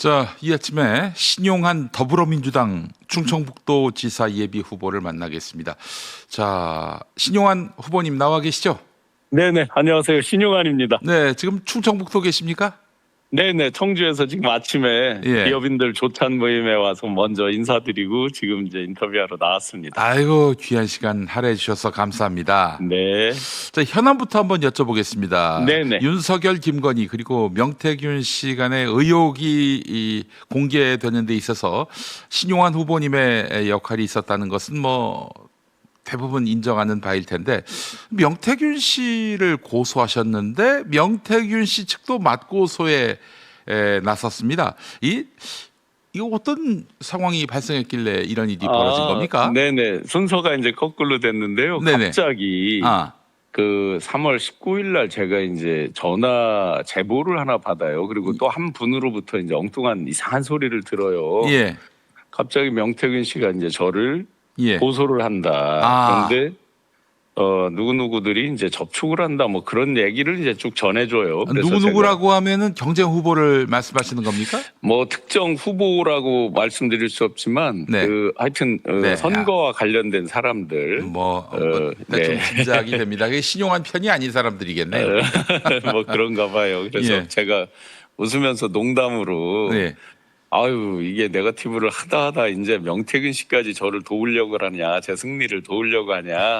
자, 이 아침에 신용한 더불어민주당 충청북도 지사 예비 후보를 만나겠습니다. 자, 신용한 후보님 나와 계시죠? 네네, 안녕하세요. 신용환입니다. 네, 지금 충청북도 계십니까? 네네, 청주에서 지금 아침에 예. 기업인들 조찬 모임에 와서 먼저 인사드리고 지금 이제 인터뷰하러 나왔습니다. 아이고, 귀한 시간 할애해 주셔서 감사합니다. 네. 자, 현안부터 한번 여쭤보겠습니다. 네네. 윤석열, 김건희 그리고 명태균 씨 간의 의혹이 공개되는 데 있어서 신용한 후보님의 역할이 있었다는 것은 뭐 대부분 인정하는 바일 텐데, 명태균 씨를 고소하셨는데 명태균 씨 측도 맞고소에 나섰습니다. 이거 어떤 상황이 발생했길래 이런 일이 벌어진 겁니까? 네네. 순서가 이제 거꾸로 됐는데요. 네네. 갑자기 그 3월 19일 날 제가 이제 전화 제보를 하나 받아요. 그리고 또 한 분으로부터 이제 엉뚱한 이상한 소리를 들어요. 예. 갑자기 명태균 씨가 이제 저를 예. 고소를 한다. 그런데 누구누구들이 이제 접촉을 한다. 뭐 그런 얘기를 이제 쭉 전해줘요. 그래서 누구누구라고 하면은 경쟁 후보를 말씀하시는 겁니까? 뭐 특정 후보라고 말씀드릴 수 없지만 네. 하여튼 네. 선거와 관련된 사람들 좀 짐작이 됩니다. 그게 신용한 편이 아닌 사람들이겠네요. 뭐 그런가 봐요. 그래서 예. 제가 웃으면서 농담으로 네. 아유 이게 네거티브를 하다 이제 명태균 씨까지 저를 도우려고 하냐, 제 승리를 도우려고 하냐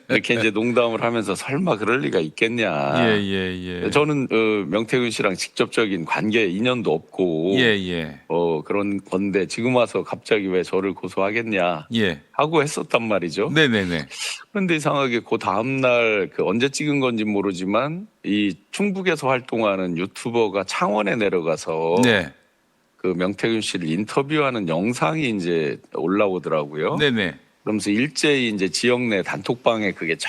이렇게 이제 농담을 하면서 설마 그럴 리가 있겠냐. 예. 저는 명태균 씨랑 직접적인 관계 인연도 없고 예. 그런 건데 지금 와서 갑자기 왜 저를 고소하겠냐 예. 하고 했었단 말이죠. 네네네. 그런데 이상하게 그 다음 날 언제 찍은 건지 모르지만 이 충북에서 활동하는 유튜버가 창원에 내려가서 네. 그 명태균 씨를 인터뷰하는 영상이 이제 올라오더라고요. 네네. 그러면서 일제히 이제 지역 내 단톡방에 그게 쫙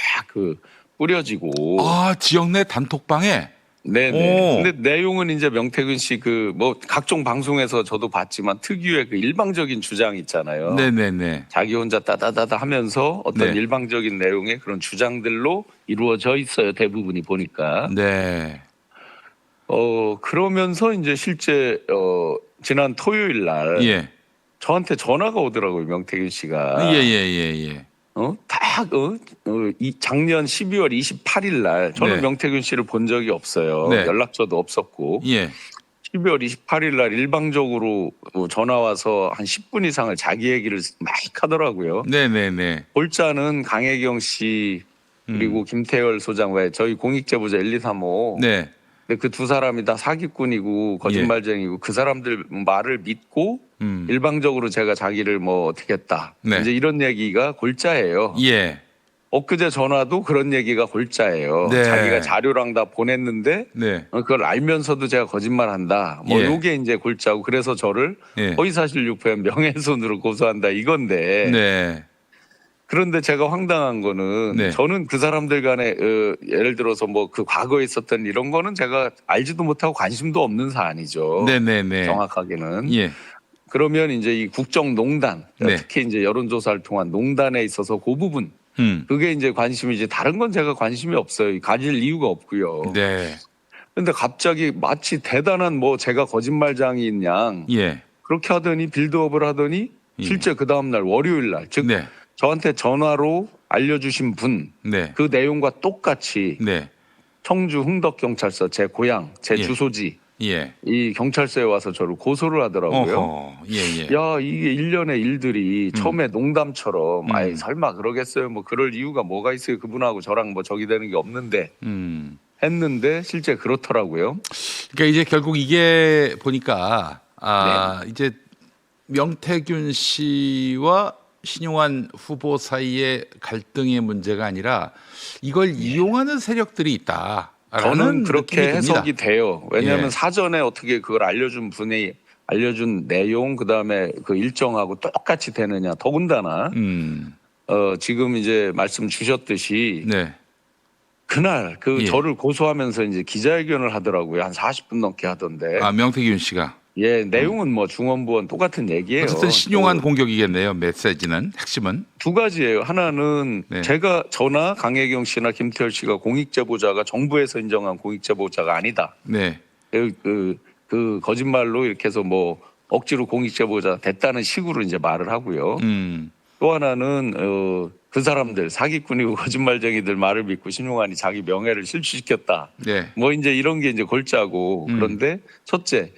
뿌려지고. 아, 지역 내 단톡방에. 네네. 근데 내용은 이제 명태균 씨 뭐 각종 방송에서 저도 봤지만 특유의 그 일방적인 주장 있잖아요. 네네네. 자기 혼자 따다다다 하면서 어떤 네. 일방적인 내용의 그런 주장들로 이루어져 있어요. 대부분이 보니까. 네. 그러면서 이제 실제 지난 토요일 날 예. 저한테 전화가 오더라고요. 명태균 씨가. 예. 이 작년 12월 28일 날 저는 네. 명태균 씨를 본 적이 없어요. 네. 연락처도 없었고. 예. 12월 28일 날 일방적으로 전화 와서 한 10분 이상을 자기 얘기를 막 하더라고요. 네네네. 골자는 강혜경 씨 그리고 김태열 소장 왜 저희 공익제보자 1, 2, 3호. 네. 근데 그 두 사람이 다 사기꾼이고 거짓말쟁이고 그 사람들 말을 믿고 일방적으로 제가 자기를 뭐 어떻게 했다. 네. 이제 이런 얘기가 골자예요. 예. 엊그제 전화도 그런 얘기가 골자예요. 네. 자기가 자료랑 다 보냈는데 네. 그걸 알면서도 제가 거짓말한다. 뭐 예. 요게 이제 골자고 그래서 저를 예. 허위사실 유포에 명예훼손으로 고소한다 이건데. 네. 그런데 제가 황당한 거는 네. 저는 그 사람들 간에 예를 들어서 뭐 그 과거에 있었던 이런 거는 제가 알지도 못하고 관심도 없는 사안이죠. 네네네. 정확하게는. 예. 그러면 이제 이 국정농단 네. 특히 이제 여론조사를 통한 농단에 있어서 그 부분 그게 이제 관심이지 다른 건 제가 관심이 없어요. 가질 이유가 없고요. 네. 그런데 갑자기 마치 대단한 뭐 제가 거짓말장인 양 예. 그렇게 하더니 빌드업을 하더니 실제 그 다음날 월요일 날 즉 네. 저한테 전화로 알려주신 분 네. 그 내용과 똑같이 네. 청주 흥덕경찰서 제 고향 제 예. 주소지 예. 이 경찰서에 와서 저를 고소를 하더라고요. 어허. 예. 야 이게 일련의 일들이 처음에 농담처럼 아이 설마 그러겠어요. 뭐 그럴 이유가 뭐가 있어요. 그분하고 저랑 뭐 적이 되는 게 없는데 했는데 실제 그렇더라고요. 그러니까 이제 결국 이게 보니까 이제 명태균 씨와 신용한 후보 사이의 갈등의 문제가 아니라 이걸 이용하는 세력들이 있다. 저는 그렇게 해석이 돼요. 왜냐하면 예. 사전에 어떻게 그걸 알려준 분이 알려준 내용 그다음에 그 일정하고 똑같이 되느냐. 더군다나 지금 이제 말씀 주셨듯이 네. 그날 예. 저를 고소하면서 이제 기자회견을 하더라고요. 한 40분 넘게 하던데. 명태균 씨가. 예, 내용은 뭐 중원부원 똑같은 얘기예요. 어쨌든 신용한 공격이겠네요. 메시지는 핵심은. 두 가지예요. 하나는 네. 제가 저나 강혜경 씨나 김태열 씨가 공익제보자가 정부에서 인정한 공익제보자가 아니다. 네. 그 거짓말로 이렇게 해서 뭐 억지로 공익제보자 됐다는 식으로 이제 말을 하고요. 또 하나는 그 사람들 사기꾼이고 거짓말쟁이들 말을 믿고 신용환이 자기 명예를 실추시켰다. 네. 뭐 이제 이런 게 이제 골자고. 그런데 첫째,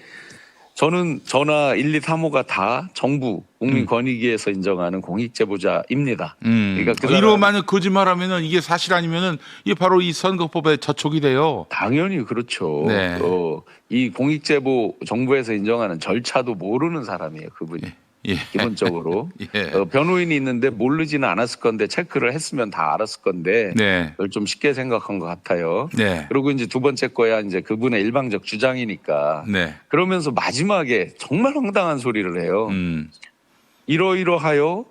저는 전화 1, 2, 3호가 다 정부 국민권익위에서 인정하는 공익제보자입니다. 그러니까 그 이로만은 거짓말하면은 이게 사실 아니면은 이게 바로 이 선거법에 저촉이 돼요. 당연히 그렇죠. 네. 이 공익제보 정부에서 인정하는 절차도 모르는 사람이에요, 그분이. 예. 기본적으로. 예. 변호인이 있는데 모르지는 않았을 건데 체크를 했으면 다 알았을 건데 네. 그걸 좀 쉽게 생각한 것 같아요. 네. 그리고 이제 두 번째 거야 이제 그분의 일방적 주장이니까 네. 그러면서 마지막에 정말 황당한 소리를 해요. 이러이러하여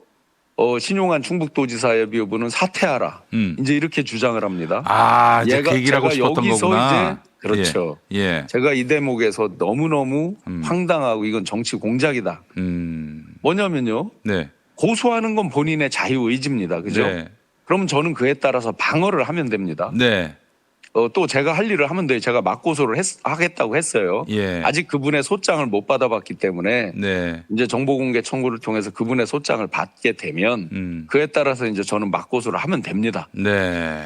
신용환 충북도지사 예비후보는 사퇴하라. 이제 이렇게 주장을 합니다. 아, 이제 그 얘기를 하고 제가 싶었던 여기서 거구나. 이제 그렇죠. 예. 예. 제가 이 대목에서 너무너무 황당하고 이건 정치 공작이다. 뭐냐면요. 네. 고소하는 고소하는 건 본인의 자유의지입니다. 그죠? 네. 그럼 저는 그에 따라서 방어를 하면 됩니다. 네. 또 제가 할 일을 하면 돼요. 제가 맞고소를 하겠다고 했어요. 예. 아직 그분의 소장을 못 받아봤기 때문에 네. 이제 정보공개 청구를 통해서 그분의 소장을 받게 되면 그에 따라서 이제 저는 맞고소를 하면 됩니다. 네.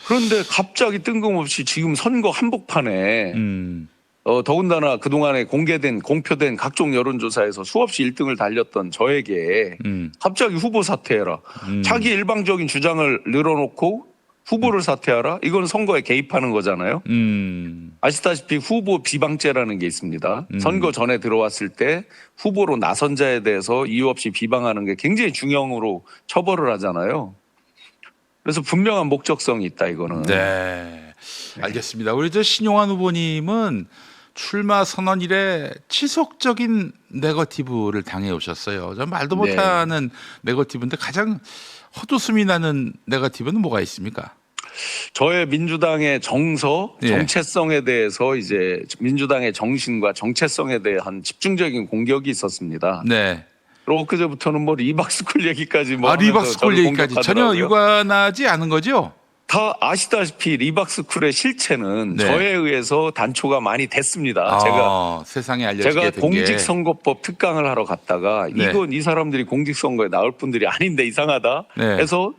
그런데 갑자기 뜬금없이 지금 선거 한복판에 더군다나 그동안에 공표된 각종 여론조사에서 수없이 1등을 달렸던 저에게 갑자기 후보 사퇴해라. 자기 일방적인 주장을 늘어놓고 후보를 사퇴하라. 이건 선거에 개입하는 거잖아요. 아시다시피 후보 비방죄라는 게 있습니다. 선거 전에 들어왔을 때 후보로 나선 자에 대해서 이유 없이 비방하는 게 굉장히 중형으로 처벌을 하잖아요. 그래서 분명한 목적성이 있다 이거는. 네. 알겠습니다. 우리 저 신용환 후보님은 출마 선언 이래 지속적인 네거티브를 당해 오셨어요. 저 말도 네. 못하는 네거티브인데 가장 헛웃음이 나는 네거티브는 뭐가 있습니까? 저의 민주당의 정서, 예. 정체성에 대해서 이제 민주당의 정신과 정체성에 대한 집중적인 공격이 있었습니다. 네. 그리고 그제부터는 뭐 리박스쿨 얘기까지 뭐 하면서 리박스쿨 저를 얘기까지 전혀 공격하더라고요. 유관하지 않은 거죠? 다 아시다시피 리박스쿨의 실체는 네. 저에 의해서 단초가 많이 됐습니다. 제가 세상에 알려지게 제가 된 게. 공직선거법 특강을 하러 갔다가 네. 이건 이 사람들이 공직선거에 나올 분들이 아닌데 이상하다 네. 해서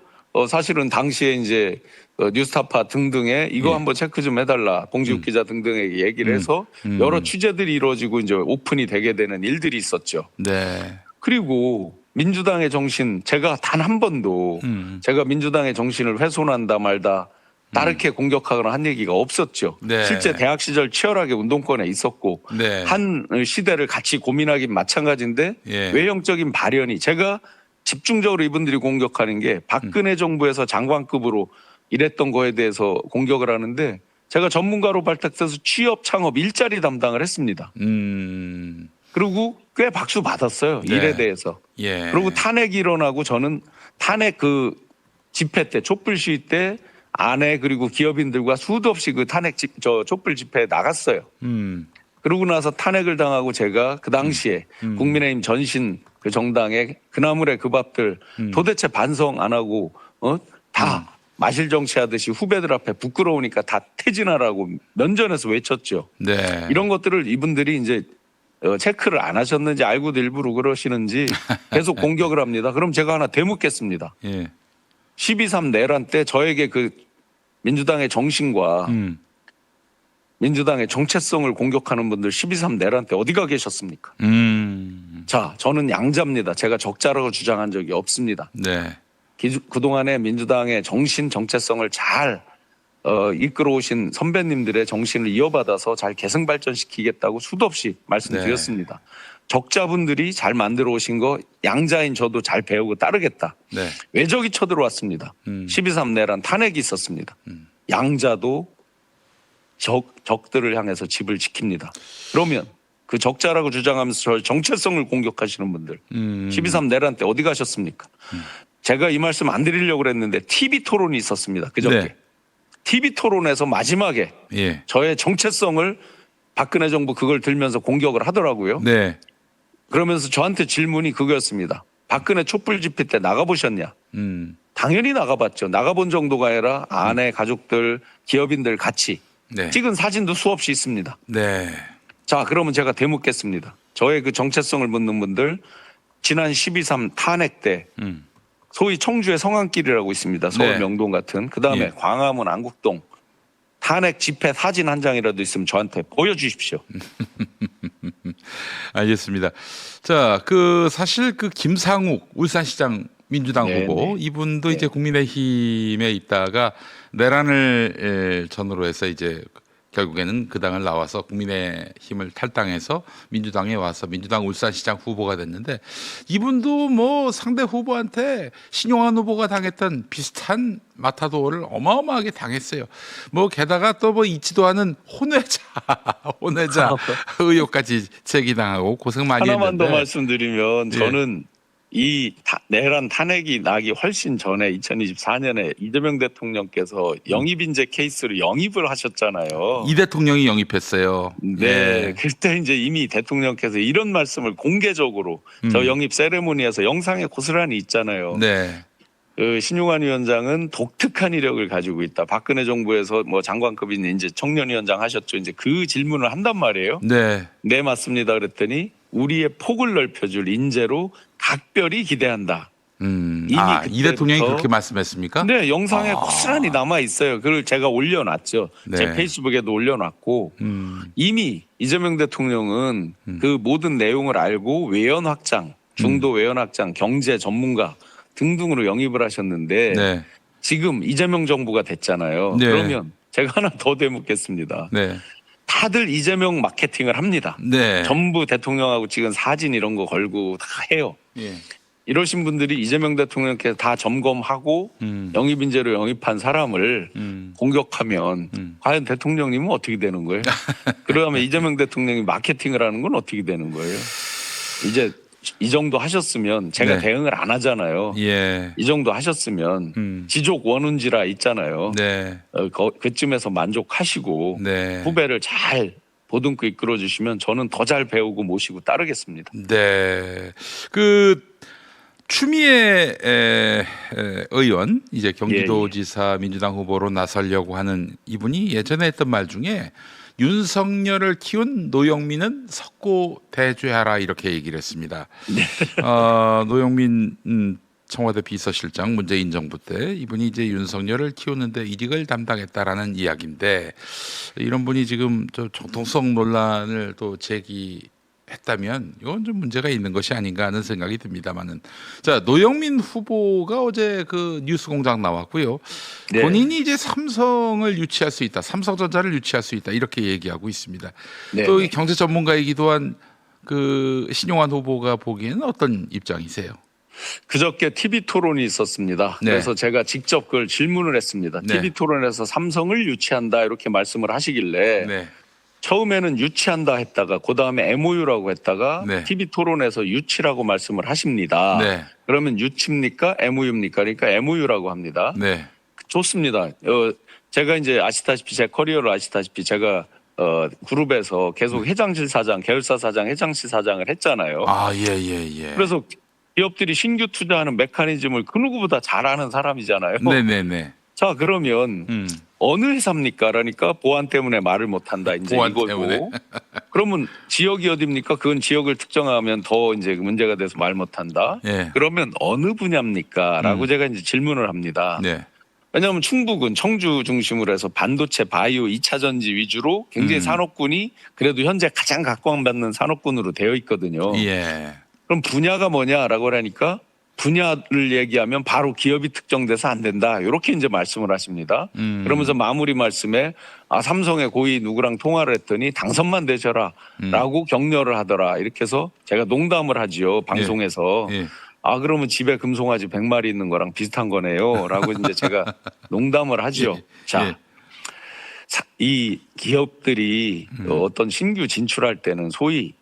사실은 당시에 이제 뉴스타파 등등에 이거 예. 한번 체크 좀 해달라 봉지욱 기자 등등에게 얘기를 해서 여러 취재들이 이루어지고 이제 오픈이 되게 되는 일들이 있었죠. 네. 그리고 민주당의 정신 제가 단 한 번도 제가 민주당의 정신을 훼손한다 말다 다르게 공격하거나 한 얘기가 없었죠. 네. 실제 대학 시절 치열하게 운동권에 있었고 네. 한 시대를 같이 고민하긴 마찬가지인데 예. 외형적인 발현이 제가 집중적으로 이분들이 공격하는 게 박근혜 정부에서 장관급으로 일했던 거에 대해서 공격을 하는데 제가 전문가로 발탁돼서 취업 창업 일자리 담당을 했습니다. 그리고 꽤 박수 받았어요. 네. 일에 대해서. 예. 그리고 탄핵이 일어나고 저는 탄핵 그 집회 때 촛불 시위 때 아내 그리고 기업인들과 수도 없이 그 탄핵 촛불 집회에 나갔어요. 그러고 나서 탄핵을 당하고 제가 그 당시에 국민의힘 전신 그 정당의 그나물의 그 밥들 도대체 반성 안 하고 다 마실 정치하듯이 후배들 앞에 부끄러우니까 다 퇴진하라고 면전에서 외쳤죠. 네. 이런 것들을 이분들이 이제 체크를 안 하셨는지 알고도 일부러 그러시는지 계속 공격을 합니다. 그럼 제가 하나 되묻겠습니다. 예. 12.3 내란 때 저에게 그 민주당의 정신과 민주당의 정체성을 공격하는 분들 12.3 내란 때 어디가 계셨습니까? 자, 저는 양자입니다. 제가 적자라고 주장한 적이 없습니다. 네. 그동안에 민주당의 정신, 정체성을 잘 이끌어오신 선배님들의 정신을 이어받아서 잘 개성 발전시키겠다고 수도 없이 말씀드렸습니다. 적자분들이 잘 만들어 오신 거 양자인 저도 잘 배우고 따르겠다. 네. 외적이 쳐들어왔습니다. 12.3 내란 탄핵이 있었습니다. 양자도 적들을 향해서 집을 지킵니다. 그러면 그 적자라고 주장하면서 저 정체성을 공격하시는 분들 12.3 내란 때 어디 가셨습니까? 제가 이 말씀 안 드리려고 그랬는데 TV 토론이 있었습니다. 그저께. 네. TV 토론에서 마지막에 예. 저의 정체성을 박근혜 정부 그걸 들면서 공격을 하더라고요. 네. 그러면서 저한테 질문이 그거였습니다. 박근혜 촛불 집회 때 나가보셨냐? 당연히 나가봤죠. 나가본 정도가 아니라 아내, 가족들, 기업인들 같이 네. 찍은 사진도 수없이 있습니다. 네. 자, 그러면 제가 되묻겠습니다. 저의 그 정체성을 묻는 분들, 지난 12.3 탄핵 때 소위 청주의 성안길이라고 있습니다. 서울 네. 명동 같은. 그다음에 예. 광화문 안국동 탄핵 집회 사진 한 장이라도 있으면 저한테 보여주십시오. 알겠습니다. 자, 그 사실 그 김상욱 울산시장 민주당 네, 후보 네. 이분도 네. 이제 국민의힘에 있다가 내란을 전후로 해서 이제 결국에는 그 당을 나와서 국민의힘을 탈당해서 민주당에 와서 민주당 울산시장 후보가 됐는데 이분도 뭐 상대 후보한테 신용환 후보가 당했던 비슷한 마타도어를 어마어마하게 당했어요. 뭐 게다가 또 뭐 있지도 않은 혼외자 의혹까지 제기당하고 고생 많이 하나만 더 했는데 말씀드리면 예. 저는 이 내란 탄핵이 나기 훨씬 전에 2024년에 이재명 대통령께서 영입인재 케이스로 영입을 하셨잖아요. 이 대통령이 영입했어요. 네, 예. 그때 이제 이미 대통령께서 이런 말씀을 공개적으로 저 영입 세레모니에서 영상에 고스란히 있잖아요. 네. 그 신용환 위원장은 독특한 이력을 가지고 있다. 박근혜 정부에서 뭐 장관급인 이제 청년위원장 하셨죠. 이제 그 질문을 한단 말이에요. 네. 네, 맞습니다. 그랬더니 우리의 폭을 넓혀줄 인재로 각별히 기대한다. 이미 이 대통령이 그때부터- 그렇게 말씀했습니까? 네, 영상에 고스란히 남아 있어요. 그걸 제가 올려놨죠. 네. 제 페이스북에도 올려놨고 이미 이재명 대통령은 그 모든 내용을 알고 외연 확장, 중도 외연 확장, 경제 전문가 등등으로 영입을 하셨는데 네. 지금 이재명 정부가 됐잖아요. 네. 그러면 제가 하나 더 되묻겠습니다. 네. 다들 이재명 마케팅을 합니다. 네. 전부 대통령하고 찍은 사진 이런 거 걸고 다 해요. 예. 이러신 분들이 이재명 대통령께서 다 점검하고 영입 인재로 영입한 사람을 공격하면 과연 대통령님은 어떻게 되는 거예요? 그러면 이재명 대통령이 마케팅을 하는 건 어떻게 되는 거예요? 이제 이 정도 하셨으면 제가 네. 대응을 안 하잖아요. 예. 이 정도 하셨으면 지족 원운지라 있잖아요. 네. 그쯤에서 만족하시고 네. 후배를 잘 보듬고 이끌어 주시면 저는 더 잘 배우고 모시고 따르겠습니다. 네. 그 추미애 의원 이제 경기도지사 민주당 후보로 나서려고 하는 이분이 예전에 했던 말 중에 윤석열을 키운 노영민은 석고 대죄하라 이렇게 얘기를 했습니다. 노영민 청와대 비서실장 문재인 정부 때 이분이 이제 윤석열을 키우는데 이익을 담당했다라는 이야기인데 이런 분이 지금 저 정통성 논란을 또 제기했다면 이건 좀 문제가 있는 것이 아닌가 하는 생각이 듭니다만은 자 노영민 후보가 어제 그 뉴스공장 나왔고요. 네. 본인이 이제 삼성을 유치할 수 있다, 삼성전자를 유치할 수 있다 이렇게 얘기하고 있습니다. 네, 또 네. 이 경제 전문가이기도 한 그 신용환 후보가 보기에는 어떤 입장이세요? 그저께 TV 토론이 있었습니다. 네. 그래서 제가 직접 그걸 질문을 했습니다. 네. TV 토론에서 삼성을 유치한다 이렇게 말씀을 하시길래 네. 처음에는 유치한다 했다가 그 다음에 MOU라고 했다가 네. TV 토론에서 유치라고 말씀을 하십니다. 네. 그러면 유치입니까? MOU입니까? 그러니까 MOU라고 합니다. 네. 좋습니다. 제가 이제 아시다시피 제 커리어를 아시다시피 제가 그룹에서 계속 회장실 사장, 계열사 사장, 회장실 사장을 했잖아요. 아, 예. 그래서 기업들이 신규 투자하는 메커니즘을 그 누구보다 잘 아는 사람이잖아요. 네네네. 자, 그러면 어느 회사입니까? 그러니까 보안 때문에 말을 못한다. 이제 보안 이거고. 때문에. 그러면 지역이 어디입니까? 그건 지역을 특정하면 더 이제 문제가 돼서 말 못한다. 예. 그러면 어느 분야입니까? 라고 제가 이제 질문을 합니다. 네. 왜냐하면 충북은 청주 중심으로 해서 반도체, 바이오, 2차 전지 위주로 굉장히 산업군이 그래도 현재 가장 각광받는 산업군으로 되어 있거든요. 예. 그럼 분야가 뭐냐라고 하니까 분야를 얘기하면 바로 기업이 특정돼서 안 된다. 이렇게 이제 말씀을 하십니다. 그러면서 마무리 말씀에 삼성의 고위 누구랑 통화를 했더니 당선만 되셔라 라고 격려를 하더라. 이렇게 해서 제가 농담을 하지요. 방송에서. 예. 그러면 집에 금송아지 100마리 있는 거랑 비슷한 거네요. 라고 이제 제가 농담을 하지요. 예. 자, 예. 이 기업들이 어떤 신규 진출할 때는 소위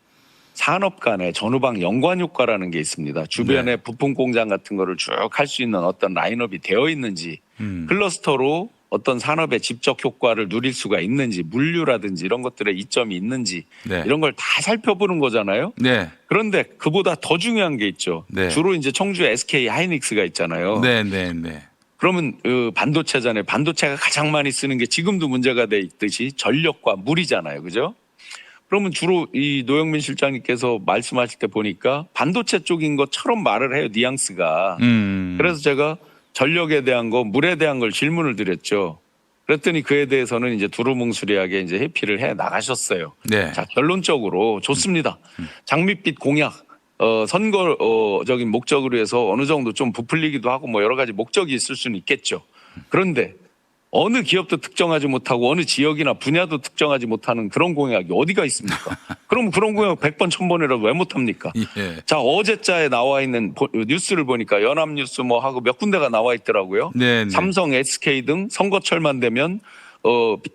산업 간의 전후방 연관 효과라는 게 있습니다. 주변에 부품 공장 같은 거를 쭉 할 수 있는 어떤 라인업이 되어 있는지 클러스터로 어떤 산업의 직접 효과를 누릴 수가 있는지 물류라든지 이런 것들의 이점이 있는지 네. 이런 걸 다 살펴보는 거잖아요. 네. 그런데 그보다 더 중요한 게 있죠. 네. 주로 이제 청주 SK 하이닉스가 있잖아요. 네네네. 그러면 반도체잖아요. 반도체가 가장 많이 쓰는 게 지금도 문제가 돼 있듯이 전력과 물이잖아요. 그죠? 그러면 주로 이 노영민 실장님께서 말씀하실 때 보니까 반도체 쪽인 것처럼 말을 해요. 뉘앙스가. 그래서 제가 전력에 대한 거, 물에 대한 걸 질문을 드렸죠. 그랬더니 그에 대해서는 이제 두루뭉술하게 이제 회피를 해 나가셨어요. 네. 자, 결론적으로 좋습니다. 장밋빛 공약, 선거적인 목적으로 해서 어느 정도 좀 부풀리기도 하고 뭐 여러 가지 목적이 있을 수는 있겠죠. 그런데 어느 기업도 특정하지 못하고 어느 지역이나 분야도 특정하지 못하는 그런 공약이 어디가 있습니까? 그럼 그런 공약 100번, 1000번이라도 왜 못합니까? 예. 자, 어제자에 나와 있는 뉴스를 보니까 연합뉴스 뭐 하고 몇 군데가 나와 있더라고요. 네, 네. 삼성, SK 등 선거철만 되면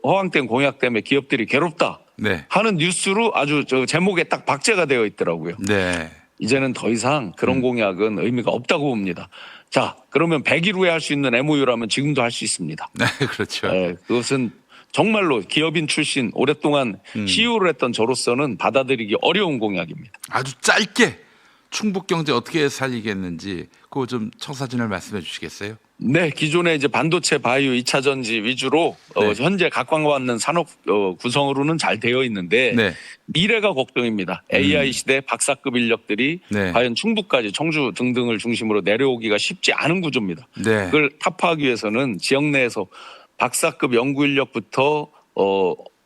허황된 공약 때문에 기업들이 괴롭다 네. 하는 뉴스로 아주 저 제목에 딱 박제가 되어 있더라고요. 네. 이제는 더 이상 그런 공약은 의미가 없다고 봅니다. 자, 그러면 100일 후에 할 수 있는 MOU라면 지금도 할 수 있습니다. 네, 그렇죠. 네, 그것은 정말로 기업인 출신 오랫동안 CEO를 했던 저로서는 받아들이기 어려운 공약입니다. 아주 짧게 충북 경제 어떻게 살리겠는지 그거 좀 청사진을 말씀해 주시겠어요? 네, 기존에 이제 반도체, 바이오, 2차 전지 위주로 네. 현재 각광받는 산업 구성으로는 잘 되어 있는데 네. 미래가 걱정입니다. AI 시대 박사급 인력들이 네. 과연 충북까지 청주 등등을 중심으로 내려오기가 쉽지 않은 구조입니다. 네. 그걸 타파하기 위해서는 지역 내에서 박사급 연구 인력부터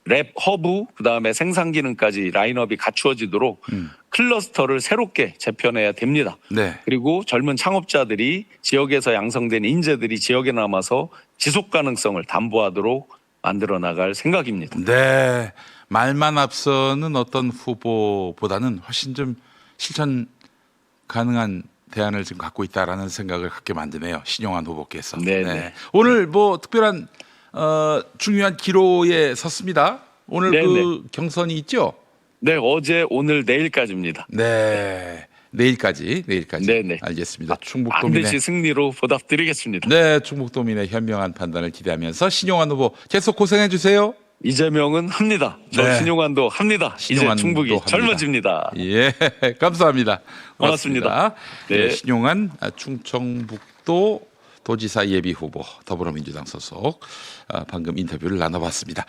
랩 허브 그다음에 생산 기능까지 라인업이 갖추어지도록 클러스터를 새롭게 재편해야 됩니다. 네. 그리고 젊은 창업자들이 지역에서 양성된 인재들이 지역에 남아서 지속 가능성을 담보하도록 만들어 나갈 생각입니다. 네. 말만 앞서는 어떤 후보보다는 훨씬 좀 실천 가능한 대안을 지금 갖고 있다라는 생각을 갖게 만드네요. 신용환 후보께서. 네네. 오늘 뭐 특별한 중요한 기로에 섰습니다. 오늘 네네. 그 경선이 있죠? 네, 어제, 오늘, 내일까지입니다. 네. 내일까지. 네네. 알겠습니다. 충북도민의 반드시 승리로 보답드리겠습니다. 네, 충북도민의 현명한 판단을 기대하면서 신용환 후보 계속 고생해 주세요. 이재명은 합니다. 저 네. 신용환도 합니다. 이제 신용환도 충북이 합니다. 젊어집니다. 예, 감사합니다. 고맙습니다. 네. 네. 신용환 충청북도 도지사 예비 후보 더불어민주당 소속 방금 인터뷰를 나눠봤습니다.